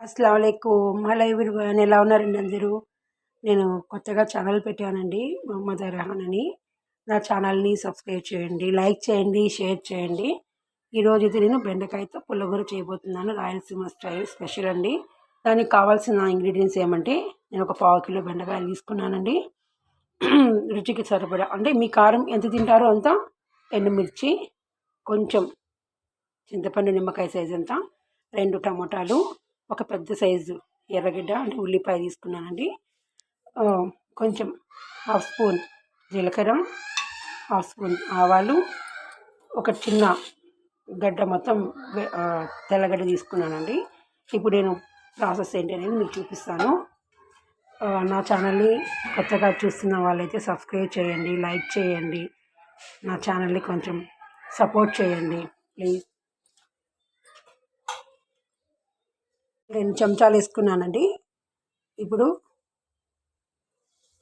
అస్సలాముఅలైకుం. Hello everyone, ఎలా ఉన్నారండి అందరూ? నేను కొత్తగా ఛానల్ పెట్టానండి, మొహమ్మద్ రెహాన్ అని. నా ఛానల్ని సబ్స్క్రైబ్ చేయండి, లైక్ చేయండి, షేర్ చేయండి. ఈరోజు అయితే నేను బెండకాయతో పుల్లగూర చేయబోతున్నాను. రాయలసీమ స్టైల్ స్పెషల్ అండి. దానికి కావాల్సిన ఇంగ్రీడియంట్స్ ఏమంటే, నేను ఒక 1/4 కిలో బెండకాయలు తీసుకున్నానండి. రుచికి సరిపడా, అంటే మీ కారం ఎంత తింటారో అంత ఎండుమిర్చి, కొంచెం చింతపండు నిమ్మకాయ సైజ్ అంతా, 2 టమోటాలు, ఒక పెద్ద సైజు ఎర్రగడ్డ అంటే ఉల్లిపాయ తీసుకున్నానండి. కొంచెం 1/2 స్పూన్ జీలకర్ర, 1/2 స్పూన్ ఆవాలు, ఒక చిన్న గడ్డ మొత్తం తెల్లగడ్డ తీసుకున్నానండి. ఇప్పుడు నేను ప్రాసెస్ ఏంటి అనేది మీకు చూపిస్తాను. నా ఛానల్ని కొత్తగా చూస్తున్న వాళ్ళైతే సబ్స్క్రైబ్ చేయండి, లైక్ చేయండి, నా ఛానల్ని కొంచెం సపోర్ట్ చేయండి ప్లీజ్. 2 చెంచాలు వేసుకున్నానండి. ఇప్పుడు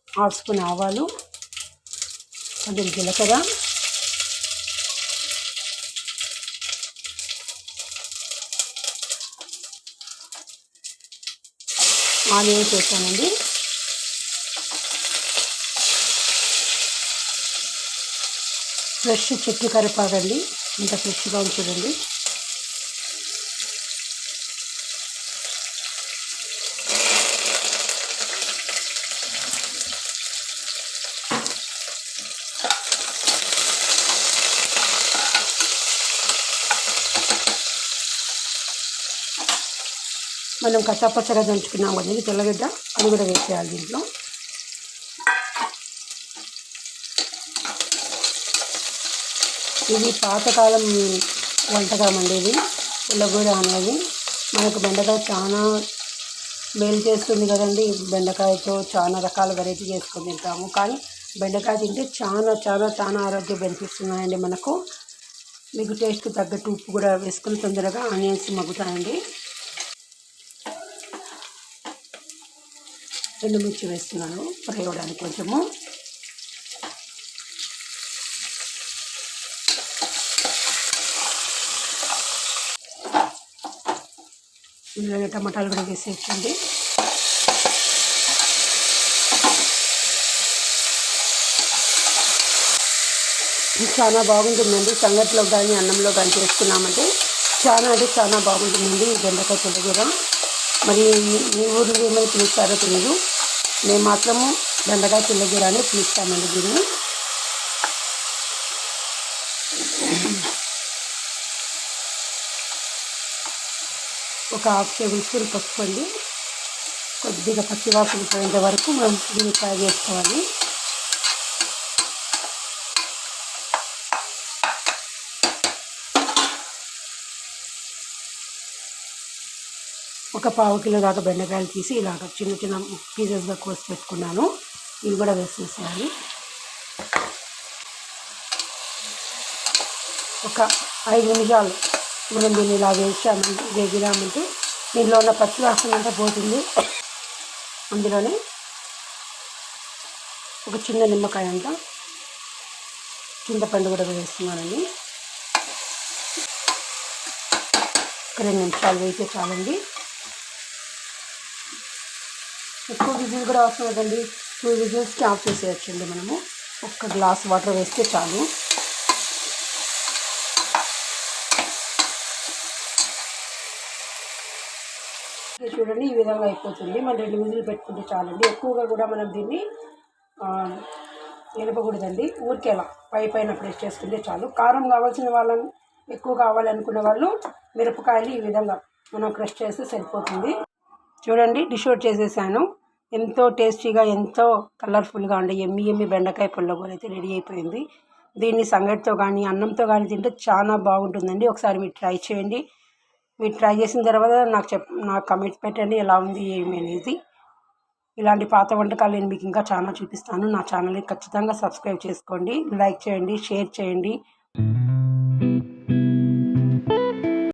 1/2 స్పూన్ ఆవాలు, కొంచెం జీలకర్ర, ఆనియన్స్ వేసానండి. ఫ్రెష్ చెట్టు కరివేపాకండి, ఇంత ఫ్రెష్గా ఉంటుందండి. మనం కచ్చాపచ్చగా దంచుకున్నాం కదండి తెల్లగడ్డ, అది కూడా వేసేయాలి దీంట్లో. ఇది పాతకాలం వంటకం అండి, ఇది పుల్లగూర అనేది. మనకు బెండకాయ చాలా మేలు చేస్తుంది కదండి. బెండకాయతో చాలా రకాల వెరైటీ చేసుకొని తింటాము, కానీ బెండకాయ తింటే చాలా చాలా చాలా ఆరోగ్య బెనిఫిట్స్ ఉన్నాయండి మనకు. మీకు టేస్ట్కి తగ్గట్టు ఉప్పు కూడా వేసుకొని తొందరగా ఆనియన్స్ మగ్గుతాయండి. ఎండుమిర్చి వేస్తున్నాను ఫ్రై అవ్వడానికి కొంచెము. ఇందులో టమాటాలు కూడా వేసేయండి. చాలా బాగుంటుందండి, సంగటిలో కానీ అన్నంలో కానీ చేసుకున్నామంటే చాలా అంటే చాలా బాగుంటుందండి ఈ బెండకాయ పుల్లగూర. మరి మీ ఊర్లో ఏమైనా పిలుస్తారో తెలియదు, మేము మాత్రము బెండకాయ పుల్లగూర అని పిలుస్తామండి దీన్ని. ఒక 1/2 టేబుల్ స్పూన్ పసుపు అండి. కొద్దిగా పచ్చివాసన పోయేంత వరకు మనం దీన్ని ఫ్రై చేసుకోవాలి. ఒక 1/4 కిలో దాకా బెండకాయలు తీసి ఇలాగ చిన్న చిన్న పీసెస్గా కోసి పెట్టుకున్నాను. ఇవి కూడా వేసేసేయాలి. ఒక 5 నిమిషాలు మనం దీన్ని ఇలా వేగినామంటే దీనిలో ఉన్న పచ్చివాసన అంతా పోతుంది. అందులోనే ఒక చిన్న నిమ్మకాయ అంతా చింతపండు కూడా వేస్తున్నానండి. ఒక 2 నిమిషాలు వేస్తే చాలండి. ఎక్కువ విజిల్ కూడా అవసరం లేదండి, 2 విజిల్స్కి ఆఫ్ చేసేయచ్చండి. మనము ఒక గ్లాస్ వాటర్ వేస్తే చాలు. చూడండి, ఈ విధంగా అయిపోతుంది. మనం 2 విజిల్ పెట్టుకుంటే చాలండి. ఎక్కువగా కూడా మనం దీన్ని నిలపకూడదండి, ఊరికే అలా పైన ప్రెస్ చేసుకుంటే చాలు. కారం కావాల్సిన వాళ్ళని, ఎక్కువ కావాలనుకునే వాళ్ళు మిరపకాయలు ఈ విధంగా మనం క్రష్ చేస్తే సరిపోతుంది. చూడండి, డిష్ అవుట్ చేసేసాను. ఎంతో టేస్టీగా, ఎంతో కలర్ఫుల్గా ఉండే ఎమ్మి బెండకాయ పుల్లగూర అయితే రెడీ అయిపోయింది. దీన్ని సంగటితో కానీ అన్నంతో కానీ తింటే చాలా బాగుంటుందండి. ఒకసారి మీరు ట్రై చేయండి. మీరు ట్రై చేసిన తర్వాత నాకు కమెంట్స్ పెట్టండి ఎలా ఉంది ఏమి అనేది. ఇలాంటి పాత వంటకాలు నేను మీకు ఇంకా చాలా చూపిస్తాను. నా ఛానల్ని ఖచ్చితంగా సబ్స్క్రైబ్ చేసుకోండి, లైక్ చేయండి, షేర్ చేయండి.